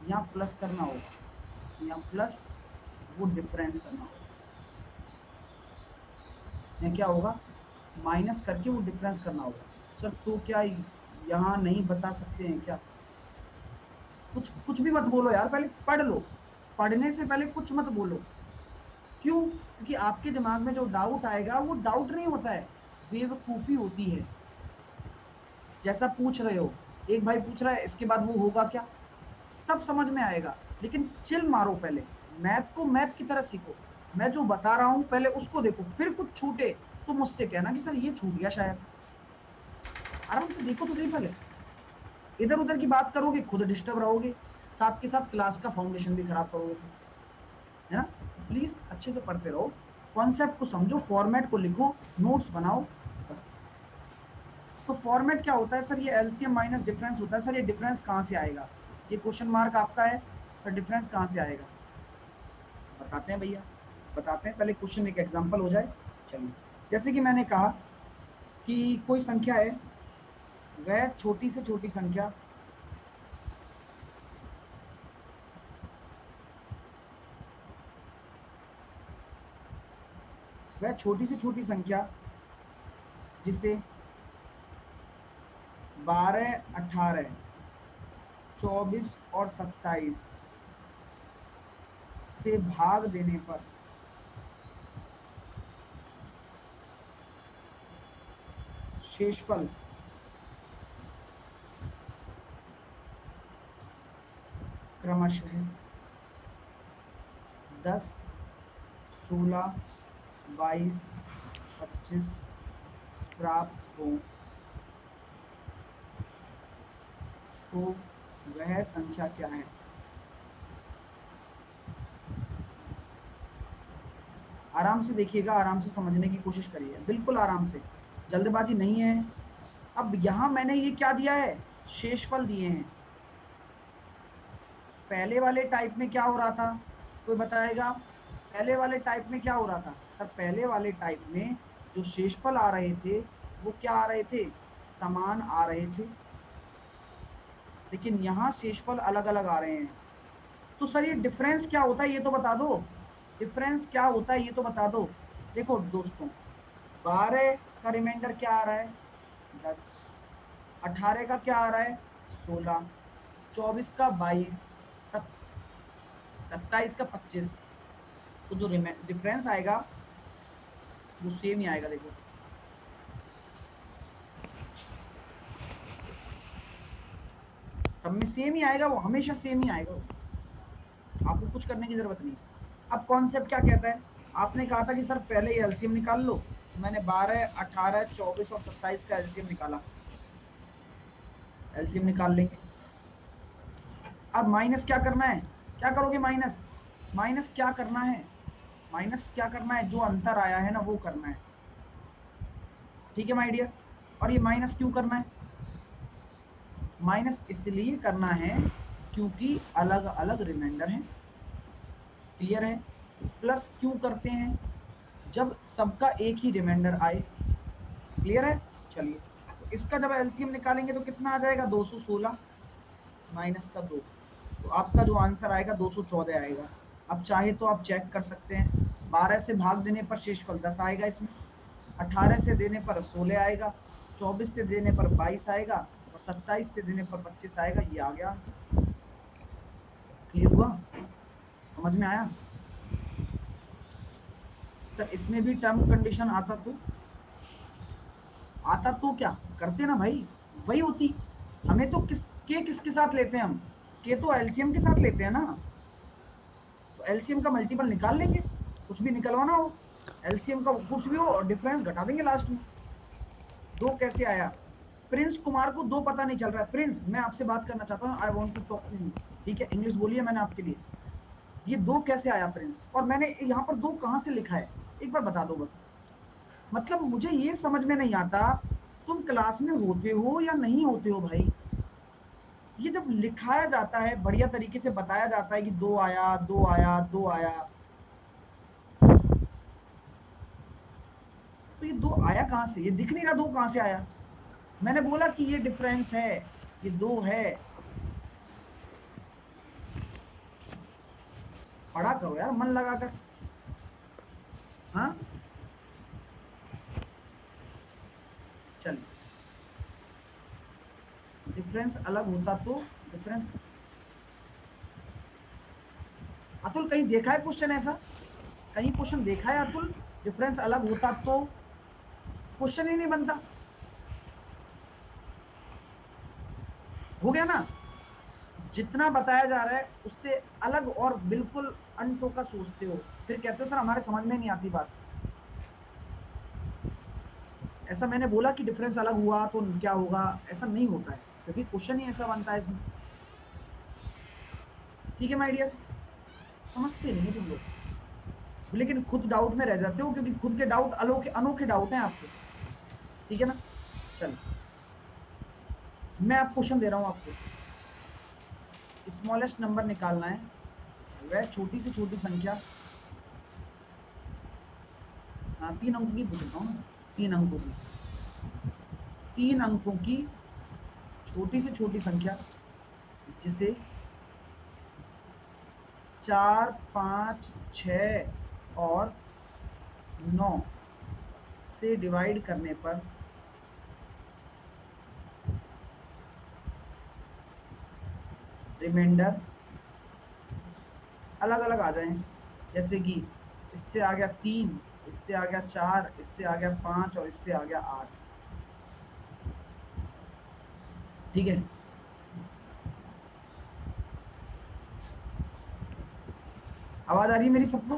यहाँ प्लस करना होगा, यहाँ प्लस, वो डिफरेंस करना होगा, यहाँ क्या होगा? माइनस करके वो डिफरेंस करना होगा। सर तो क्या यहाँ नहीं बता सकते हैं क्या? कुछ कुछ भी मत बोलो यार, पहले पढ़ लो, पढ़ने से पहले कुछ मत बोलो। क्यों? क्योंकि आपके दिमाग में जो डाउट आएगा वो डाउट नहीं होता है, बेवकूफी होती है। जैसा पूछ रहे हो, एक भाई पूछ रहा है इसके बाद वो होगा क्या, सब समझ में आएगा, लेकिन चिल मारो पहले, मैथ को मैथ की तरह सीखो। मैं जो बता रहा हूं पहले उसको देखो, फिर कुछ छूटे तो मुझसे कहना कि सर ये छूट गया शायद। आराम से देखो तो सही पहले, इधर उधर की बात करोगे खुद डिस्टर्ब रहोगे, साथ के साथ क्लास का फाउंडेशन भी खराब करोगे, है ना? प्लीज अच्छे से पढ़ते रहो, कॉन्सेप्ट को समझो, फॉर्मेट को लिखो, नोट्स बनाओ, बस। तो फॉर्मेट क्या होता है सर? ये एलसीएम माइनस डिफरेंस होता है। सर ये डिफरेंस कहाँ से आएगा? ये क्वेश्चन मार्क आपका है, सर डिफरेंस कहाँ से आएगा? बताते हैं भैया, बताते हैं, पहले क्वेश्चन एक एग्जांपल हो जाए। चलिए, जैसे कि मैंने कहा कि कोई संख्या है, वह छोटी से छोटी संख्या वह छोटी से छोटी संख्या जिसे 12, 18, 24 और 27 से भाग देने पर शेषफल क्रमशः 10, 16, 22, 25 प्राप्त हो तो वह संख्या क्या है? आराम से देखिएगा, आराम से समझने की कोशिश करिए, बिल्कुल आराम से, जल्दबाजी नहीं है। अब यहां मैंने ये क्या दिया है? शेषफल दिए हैं। पहले वाले टाइप में क्या हो रहा था, कोई बताएगा? पहले वाले टाइप में क्या हो रहा था? सर पहले वाले टाइप में जो शेषफल आ रहे थे वो क्या आ रहे थे? समान आ रहे थे, लेकिन यहाँ शेषफल अलग अलग आ रहे हैं। तो सर ये डिफरेंस क्या होता है ये तो बता दो, डिफरेंस क्या होता है ये तो बता दो। देखो दोस्तों, 12 का रिमाइंडर क्या आ रहा है? 10, 18 का क्या आ रहा है? 16, 24 का 22, 27 का 25। तो जो डिफरेंस आएगा वो सेम ही आएगा। देखो सब में सेम ही आएगा, वो हमेशा सेम ही आएगा, आपको कुछ करने की जरूरत नहीं। अब कॉन्सेप्ट क्या कहता है? आपने कहा था कि सर पहले एलसीएम निकाल लो, मैंने 12, 18, 24 और 27 का एलसीएम निकाला। एलसीएम निकाल लेंगे। अब माइनस क्या करना है? क्या करोगे? माइनस, माइनस क्या करना है? माइनस क्या करना है? जो अंतर आया है ना वो करना है, ठीक है माय डियर। और ये माइनस क्यों करना है? माइनस इसलिए करना है क्योंकि अलग अलग रिमाइंडर हैं, क्लियर है। प्लस क्यों करते हैं? जब सबका एक ही रिमाइंडर आए, क्लियर है। चलिए, तो इसका जब एलसीएम निकालेंगे तो कितना आ जाएगा? 216 माइनस का 2, तो आपका जो आंसर आएगा 214 आएगा। अब चाहे तो आप चेक कर सकते हैं, 12 से भाग देने पर शेषफल 10 आएगा, इसमें 18 से देने पर 16 आएगा, 24 से देने पर 22 आएगा और 27 से देने पर 25 आएगा। ये आ गया आंसर। क्लियर हुआ? समझ में आया? सर इसमें भी टर्म कंडीशन आता तो क्या करते ना भाई, वही होती। हमें तो किसके साथ लेते हैं? हम के तो एलसीएम के साथ लेते हैं ना, तो एलसीएम का मल्टीपल निकाल लेंगे, कुछ भी निकलवाना हो, एलसीएम का कुछ भी हो, डिफरेंस घटा देंगे लास्ट में। 2 कैसे आया? प्रिंस कुमार को 2 पता नहीं चल रहा है। प्रिंस, मैं आपसे बात करना चाहता हूँ, I want to talk to you, ठीक है, इंग्लिश बोलिए मैंने आपके लिए। ये 2 कैसे आया प्रिंस? और मैंने यहाँ पर 2 कहाँ से लिखा है, एक बार बता दो बस। मतलब मुझे ये समझ में नहीं आता, तुम क्लास में होते हो या नहीं होते हो भाई? ये जब लिखाया जाता है, बढ़िया तरीके से बताया जाता है कि 2 आया, 2 आया, 2 आया, तो ये 2 आया कहां से? ये दिख नहीं रहा 2 कहां से आया। मैंने बोला कि ये डिफरेंस है, ये 2 है। पढ़ा करो यार मन लगाकर, हाँ। चलिए, डिफरेंस अलग होता तो डिफरेंस, अतुल कहीं देखा है क्वेश्चन ऐसा? कहीं क्वेश्चन देखा है अतुल? डिफरेंस अलग होता तो क्वेश्चन ही नहीं बनता। हो गया ना? जितना बताया जा रहा है उससे अलग और बिल्कुल अनटोका सोचते हो, फिर कहते हो सर हमारे समझ में नहीं आती बात। ऐसा मैंने बोला कि डिफरेंस अलग हुआ तो क्या होगा, ऐसा नहीं होता है, क्योंकि क्वेश्चन ही ऐसा बनता है इसमें, ठीक है माय डियर। समझते नहीं तुम लोग, लेकिन खुद डाउट में रह जाते हो, क्योंकि खुद के डाउट अनोखे डाउट हैं आपके, ठीक है ना। चल, मैं आप क्वेश्चन दे रहा हूं आपको, स्मॉलेस्ट नंबर निकालना है, वह छोटी से छोटी संख्या, हाँ 3 अंकों की पूछता हूँ ना, 3 अंकों की, 3 अंकों की छोटी से छोटी संख्या जिसे 4, 5, 6 और 9 से डिवाइड करने पर रिमाइंडर अलग अलग आ जाएं, जैसे कि इससे आ गया 3, इससे आ गया 4, इससे आ गया 5 और इससे आ गया 8। ठीक है, आवाज आ रही है मेरी सबको?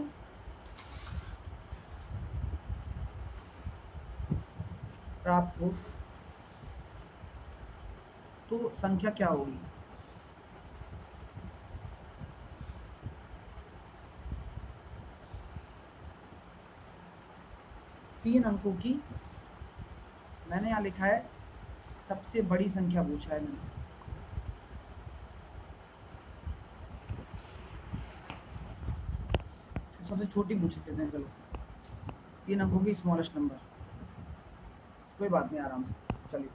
प्राप्त हो तो संख्या क्या होगी? तीन अंकों की, मैंने यहाँ लिखा है सबसे बड़ी संख्या पूछा है मैंने। सबसे छोटी पूछ लेते हैं, चलो 3 अंकों की स्मॉलेस्ट नंबर, कोई बात नहीं, आराम से चलिए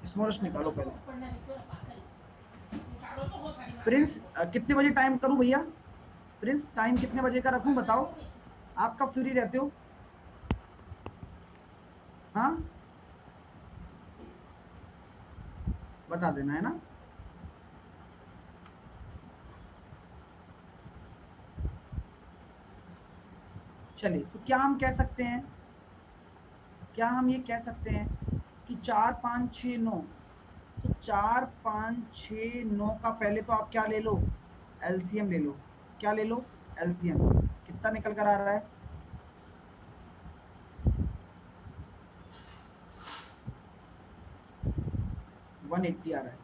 स्मॉलेस्ट निकालो पहले। प्रिंस कितने बजे टाइम करूं भैया? प्रिंस टाइम कितने बजे का रखूं बताओ, आप कब फ्री रहते हो? हाँ बता देना, है ना? चलिए, तो क्या हम कह सकते हैं, क्या हम ये कह सकते हैं कि 4 5 6 9, तो 4 5 6 9 का पहले तो आप क्या ले लो, एलसीएम ले लो। क्या ले लो? एलसीएम। कितना निकल कर आ रहा है? 180 आ रहा है,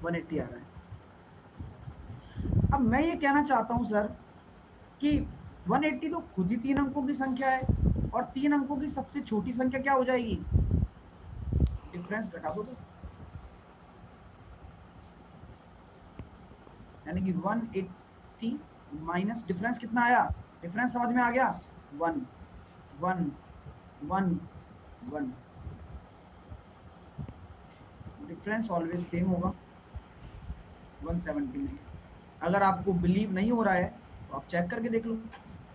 180 आ रहा है। अब मैं ये कहना चाहता हूं सर कि 180 तो खुद ही 3 अंकों की संख्या है, और 3 अंकों की सबसे छोटी संख्या क्या हो जाएगी? डिफरेंस घटा दो बस, यानी कि 180 माइनस डिफरेंस कितना आया? डिफरेंस समझ में आ गया? 1 1 1 1। डिफरेंस ऑलवेज सेम होगा, 179। अगर आपको बिलीव नहीं हो रहा है तो आप चेक करके देख लो।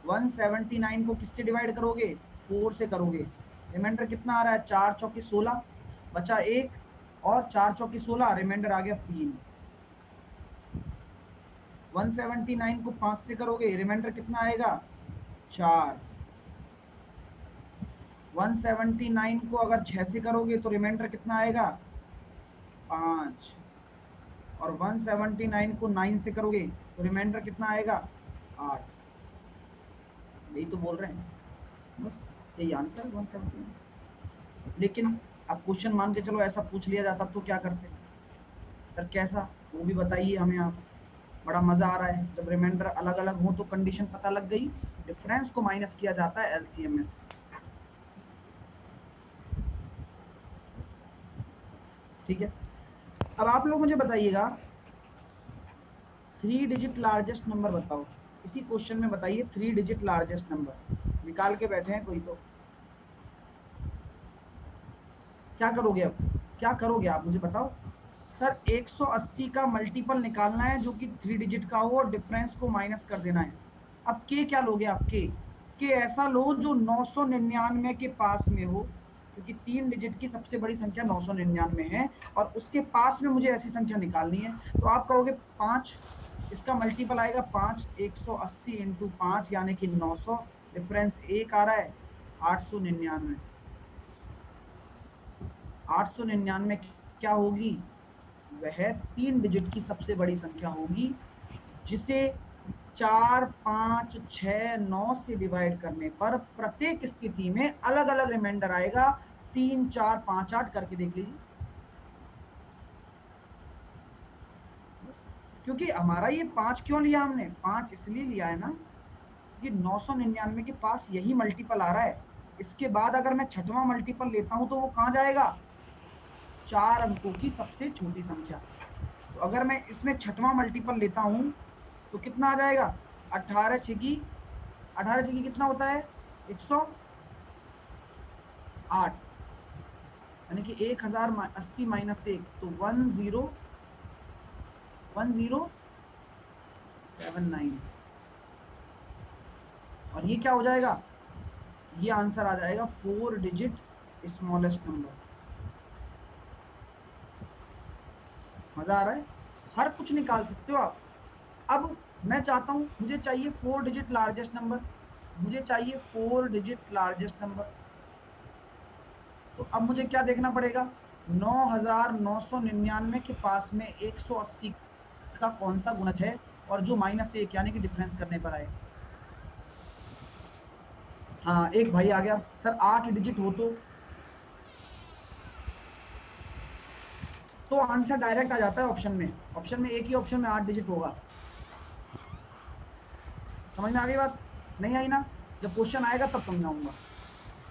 179 को किससे डिवाइड करोगे? 4 से करोगे। रिमाइंडर कितना आ रहा है? 4 चौके 16, बचा 1, और 4 चौके 16, रिमाइंडर आ गया 3। 179 को 5 से करोगे, रिमाइंडर कितना आएगा? 4। 179 को अगर 6 से करोगे तो रिमाइंडर कितना आएगा? 5। और 179 को 9 से करोगे तो रिमाइंडर कितना आएगा? 8। यही तो बोल रहे हैं, बस यही आंसर 179। लेकिन अब क्वेश्चन मान के चलो ऐसा पूछ लिया जाता तो क्या करते? सर कैसा, वो भी बताइए हमें आप। बड़ा मजा आ रहा है जब रिमाइंडर अलग अलग हो तो कंडीशन पता लग गई, डिफरेंस को माइनस किया जाता है एलसीएम में से। ठीक है, अब आप लोग मुझे बताइएगा 3 डिजिट लार्जेस्ट नंबर बताओ। इसी क्वेश्चन में बताइए 3 डिजिट लार्जेस्ट नंबर निकाल के बैठे हैं कोई तो। क्या करोगे अब, क्या करोगे आप मुझे बताओ। सर 180 का मल्टीपल निकालना है जो कि 3 डिजिट का हो और डिफरेंस को माइनस कर देना है। अब के क्या लोगे आप? के ऐसा लो जो 999 के पास में हो, क्योंकि 3 डिजिट की सबसे बड़ी संख्या 999 है और उसके पास में मुझे ऐसी संख्या निकालनी है। तो आप कहोगे 5, इसका मल्टीपल आएगा 5, 180 इंटू 5 यानी कि 900, डिफरेंस 1 आ रहा है 899। 899 क्या होगी? वह 3 डिजिट की सबसे बड़ी संख्या होगी जिसे 4 5 6 9 से डिवाइड करने पर प्रत्येक स्थिति में अलग अलग रिमाइंडर आएगा। 3 4 5 8 करके देख लीजिए। क्योंकि हमारा ये 5 क्यों लिया हमने? 5 इसलिए लिया है ना कि 999 के पास यही मल्टीपल आ रहा है। इसके बाद अगर मैं छठवां मल्टीपल लेता हूं तो वो कहां जाएगा? 4 अंकों की सबसे छोटी संख्या। तो अगर मैं इसमें छठवां मल्टीपल लेता हूं तो कितना आ जाएगा? 18 छकी 18 छकी कितना होता है? 108, यानी कि 1080 माइनस 1 तो 1079। और ये क्या हो जाएगा, ये आंसर आ जाएगा 4 डिजिट स्मॉलेस्ट नंबर। मजा आ रहा है, हर कुछ निकाल सकते हो आप। अब मैं चाहता हूं, मुझे चाहिए 4 डिजिट लार्जेस्ट नंबर, मुझे चाहिए 4 डिजिट लार्जेस्ट नंबर। तो अब मुझे क्या देखना पड़ेगा, 9999 के पास में 180 का कौन सा गुणज है, और जो -1 यानी कि डिफरेंस करने पर आए। हाँ एक भाई आ गया, सर 8 डिजिट हो तो आंसर डायरेक्ट आ जाता है ऑप्शन में। ऑप्शन में एक ही ऑप्शन में 8 डिजिट होगा। समझ में आ गई बात, नहीं आई ना? जब क्वेश्चन आएगा तब समझाऊंगा।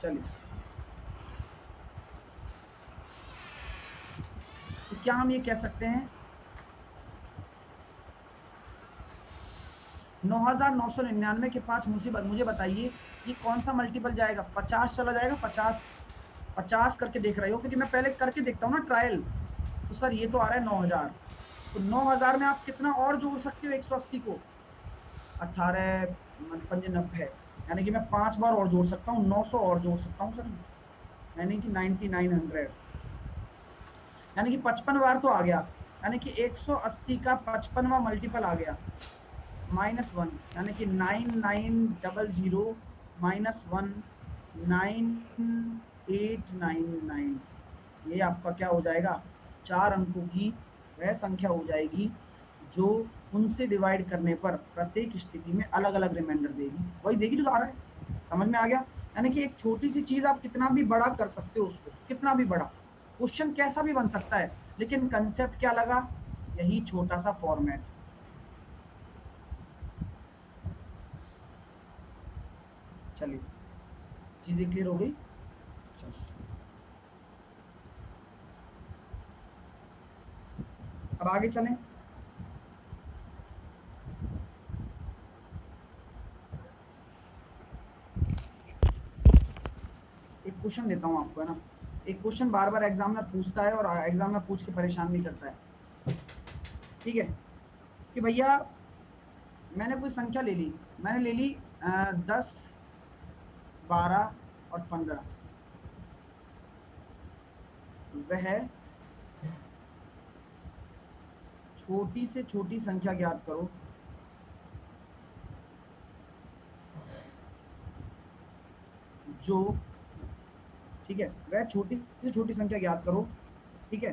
चलिए, तो क्या हम ये कह सकते हैं, 9999 के पास मुझे बताइए ये कौन सा मल्टीपल जाएगा। 50 चला जाएगा, 50 50 करके देख रहे हो, क्योंकि मैं पहले करके देखता हूँ ना ट्रायल। तो सर ये तो आ रहा है 9000, तो 9000 में आप कितना और जोड़ सकते हो 180 को, 18 पंजे 90, यानी कि मैं 5 बार और जोड़ सकता हूँ, 900 और जोड़ सकता हूँ सर, यानी कि 9900, यानी कि 55 बार तो आ गया, यानी कि 180 का 55वां मल्टीपल आ गया, -1, यानी कि 9900 -1 9899। ये आपका क्या हो जाएगा, 4 अंकों की वह संख्या हो जाएगी जो उनसे डिवाइड करने पर प्रत्येक स्थिति में अलग अलग रिमाइंडर देगी, वही देगी जो आ रहा है। समझ में आ गया? यानी कि एक छोटी सी चीज आप कितना भी बड़ा कर सकते हो उसको, कितना भी बड़ा, क्वेश्चन कैसा भी बन सकता है, लेकिन कंसेप्ट क्या लगा, यही छोटा सा फॉर्मेट। चलिए, चीजें क्लियर हो गई। चलो अब आगे चलें। एक क्वेश्चन देता हूँ आपको, है ना, एक क्वेश्चन बार बार एग्जामिनर पूछता है और एग्जामिनर पूछ के परेशान भी करता है। ठीक है, कि भैया मैंने कोई संख्या ले ली, मैंने ले ली 10 12 और 15, वह छोटी से छोटी संख्या ज्ञात करो जो, ठीक है, वह छोटी से छोटी संख्या ज्ञात करो, ठीक है,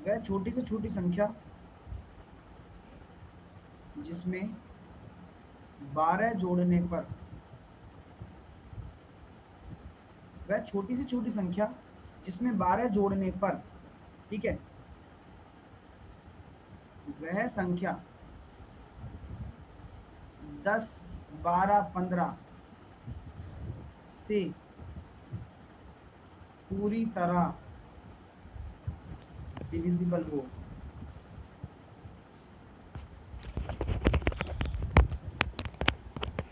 वह छोटी से छोटी संख्या जिसमें 12 जोड़ने पर, वह छोटी से छोटी संख्या जिसमें 12 जोड़ने पर, ठीक है, वह संख्या 10 12 15 से पूरी तरह डिविजिबल हो।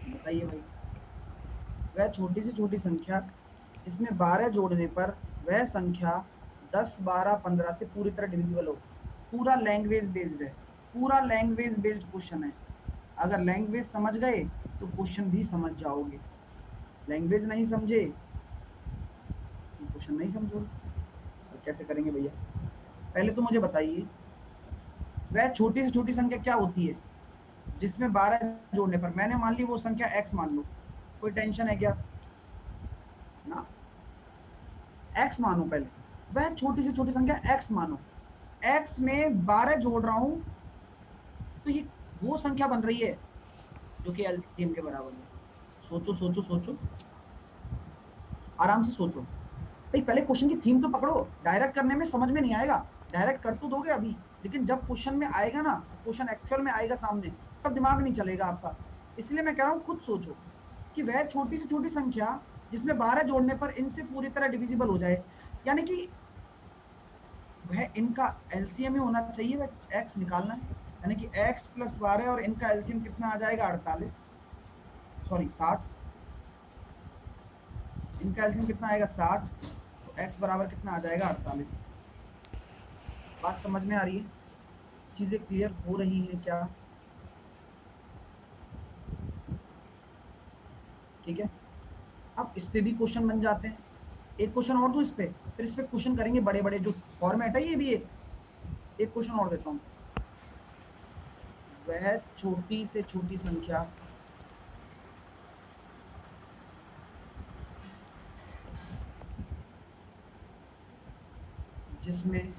बताइए भाई, वह छोटी से छोटी संख्या जिसमें 12 जोड़ने पर वह संख्या 10 12 15 से पूरी तरह डिविजिबल हो। पूरा लैंग्वेज बेस्ड है, पूरा लैंग्वेज बेस्ड क्वेश्चन है। अगर लैंग्वेज समझ गए तो क्वेश्चन भी समझ जाओगे, लैंग्वेज नहीं समझे तो क्वेश्चन नहीं समझोगे। सर कैसे करेंगे भैया? पहले तो मुझे बताइए, वह छोटी से छोटी संख्या क्या होती है जिसमें 12 जोड़ने पर, मैंने मान ली वो संख्या x मान लो, कोई टेंशन है क्या ना, x मानो पहले, वह छोटी से छोटी संख्या x मानो, x में 12 जोड़ रहा हूं तो ये वो संख्या बन रही है जो कि एलसीएम के बराबर है। सोचो सोचो सोचो, आराम से सोचो भाई, पहले क्वेश्चन की थीम तो पकड़ो, डायरेक्ट करने में समझ में नहीं आएगा, डायरेक्ट कर तो दोगे अभी, लेकिन जब क्वेश्चन में आएगा ना, क्वेश्चन एक्चुअल में आएगा सामने, तब दिमाग नहीं चलेगा आपका। इसलिए मैं कह रहा हूँ खुद सोचो कि वह छोटी से छोटी संख्या जिसमें 12 जोड़ने पर इनसे पूरी तरह डिविजिबल हो जाए, यानी कि वह इनका एलसीएम ही होना चाहिए, वह एक्स निकालना है, यानी कि x + 12 और इनका एलसीएम कितना आ जाएगा 48, सॉरी 60, इनका एलसीएम कितना आएगा 60, तो x बराबर कितना आ जाएगा 48। बात समझ में आ रही है? चीजें क्लियर हो रही हैं क्या? ठीक है, अब इस पे भी क्वेश्चन बन जाते हैं। एक क्वेश्चन और दूं इस पे, फिर इस पे क्वेश्चन करेंगे बड़े बड़े जो फॉर्मेट है। ये भी एक क्वेश्चन और देता हूं। वह छोटी से छोटी संख्या जिसमें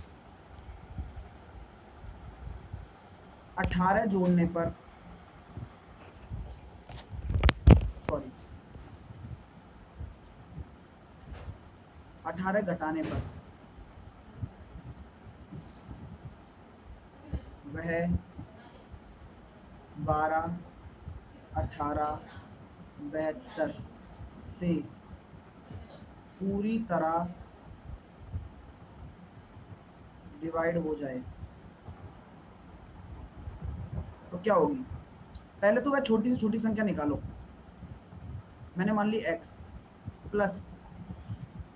18 जोड़ने पर, सॉरी 18 घटाने पर वह 12, 18, 72 से पूरी तरह डिवाइड हो जाए तो क्या होगी? पहले तो वह छोटी से छोटी संख्या निकालो। मैंने मान ली x प्लस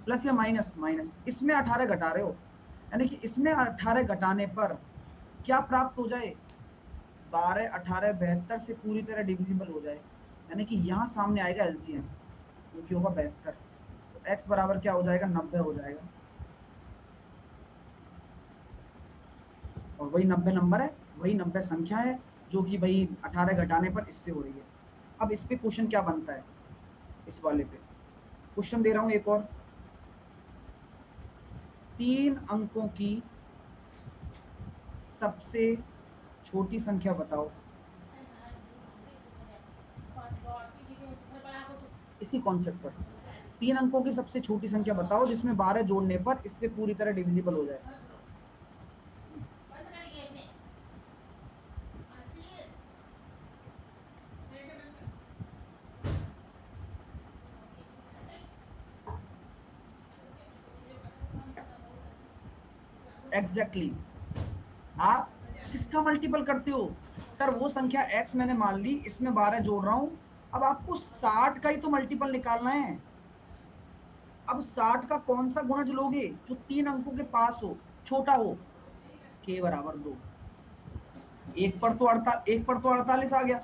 प्लस या माइनस माइनस, इसमें 18 घटा रहे हो, यानी कि इसमें 18 घटाने पर क्या प्राप्त हो जाए? 12, 18, 72 से पूरी तरह डिविजिबल हो जाए, यानी कि यहाँ सामने आएगा एलसीएम, जो कि होगा 72। तो x बराबर क्या हो जाएगा? 90 हो जाएगा। और वही 90 नंबर है, वही 90 संख्या है जो कि भाई 18 घटाने पर इससे हो रही है। अब इस पे क्वेश्चन क्या बनता है? इस वाले पे क्वेश्चन दे रहा हूं एक और। 3 अंकों की सबसे छोटी संख्या बताओ। इसी कॉन्सेप्ट पर 3 अंकों की सबसे छोटी संख्या बताओ जिसमें 12 जोड़ने पर इससे पूरी तरह डिविजिबल हो जाए। एग्जैक्टली आप किसका मल्टीपल करते हो? सर वो संख्या x मैंने मान ली, इसमें 12 जोड़ रहा हूं, अब आपको 60 का ही तो मल्टीपल निकालना है। अब 60 का कौन सा गुणज लोगे जो 3 अंकों के पास हो, छोटा हो? k बराबर 2। एक पर तो 48 आ गया।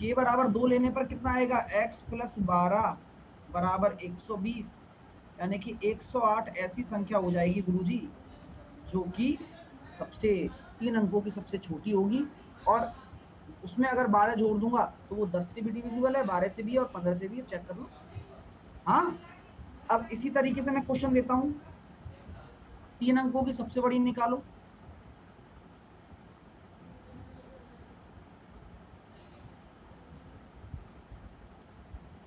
k बराबर 2 लेने पर कितना आएगा? x प्लस 12 बराबर 120, यानी कि 108 ऐसी संख्या हो जाएगी गुरुजी जो कि सबसे 3 अंकों की सबसे छोटी होगी। और उसमें अगर 12 जोड़ दूंगा तो वो 10 से भी डिविजिबल है, 12 से भी है और 15 से भी है, चेक कर लो। हाँ, अब इसी तरीके से मैं क्वेश्चन देता हूं, 3 अंकों की सबसे बड़ी निकालो।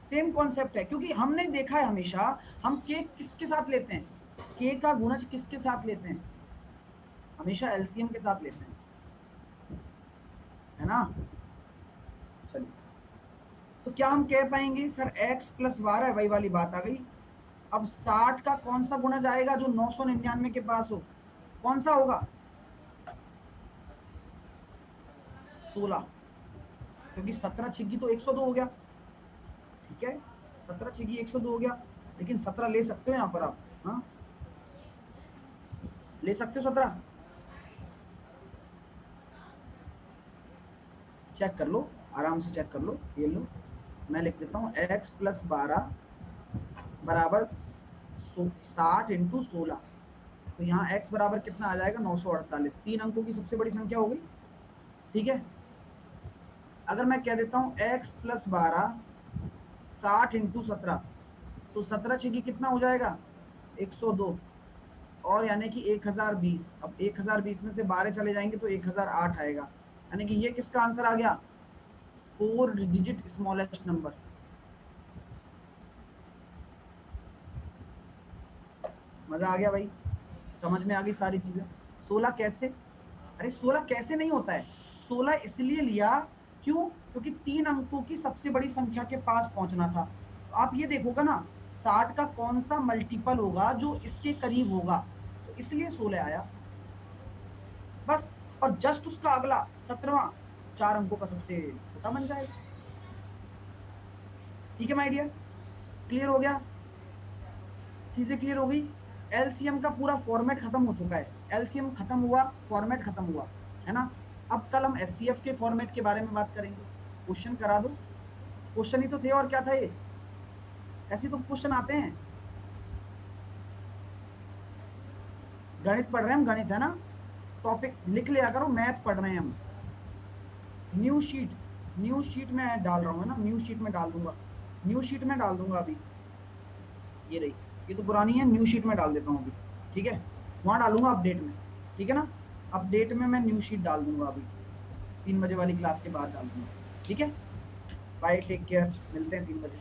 सेम कॉन्सेप्ट है, क्योंकि हमने देखा है हमेशा हम केक किसके साथ लेते हैं, के का गुणज किसके साथ लेते हैं? हमेशा एलसीएम के साथ लेते हैं, है ना? चलिए, तो क्या हम कह पाएंगे सर x प्लस 12, वही वाली बात आ गई। अब 60 का कौन सा गुणज आएगा जो 999 के पास हो? कौन सा होगा? 16, क्योंकि 17 छिग्गी तो 102 हो गया। ठीक है, 17 छिग्गी 102 हो गया, लेकिन 17 ले सकते हो यहाँ पर आप। हाँ, ले सकते हो 17, चेक कर लो, आराम से चेक कर लो। ये लो, मैं लिख देता हूँ x प्लस 12 बराबर 60 इंटू 16। तो यहाँ x बराबर कितना आ जाएगा? 948। 3 अंकों की सबसे बड़ी संख्या हो गई। ठीक है, अगर मैं कह देता हूँ x प्लस 12 60 इंटू 17, तो 17 छिगी कितना हो जाएगा? 102, और यानी कि 1020। अब 1020 में से 12 चले जाएंगे तो 1008 आएगा, यानी कि ये किसका आंसर आ गया? 4 डिजिट स्मॉलेस्ट नंबर। मजा आ गया भाई, समझ में आ गई सारी चीजें। 16 कैसे? अरे 16 कैसे नहीं होता है, 16 इसलिए लिया, क्यों? क्योंकि 3 अंकों की सबसे बड़ी संख्या के पास पहुंचना था। तो आप ये देखोगा ना, 60 का कौन सा मल्टीपल होगा जो इसके करीब होगा, तो इसलिए 16 आया बस। और जस्ट उसका अगला 17वां 4 अंकों का सबसे छोटा बन जाएगा। ठीक है माय डियर, क्लियर हो गया? चीजें क्लियर हो गई? एलसीएम का पूरा फॉर्मेट खत्म हो चुका है। एलसीएम खत्म हुआ, फॉर्मेट खत्म हुआ। है ना। अब कल हम SCF के फॉर्मेट के बारे में बात करेंगे। क्वेश्चन करा दो, क्वेश्चन ही तो थे और क्या था ये, ऐसे तो क्वेश्चन आते हैं। गणित पढ़ रहे हैं हम, गणित है ना, टॉपिक लिख लिया करो, मैथ पढ़ रहे हैं हम। न्यू शीट में डाल रहा हूँ ना, न्यू शीट में डाल दूंगा, न्यू शीट में डाल दूंगा अभी। ये रही, ये तो पुरानी है, न्यू शीट में डाल देता हूँ अभी, ठीक है। वहां डालूंगा अपडेट में, ठीक है ना। अपडेट में मैं न्यू शीट डाल दूंगा अभी, 3 बजे वाली क्लास के बाद डाल दूंगा, ठीक है। बाय, टेक केयर, मिलते हैं 3 बजे।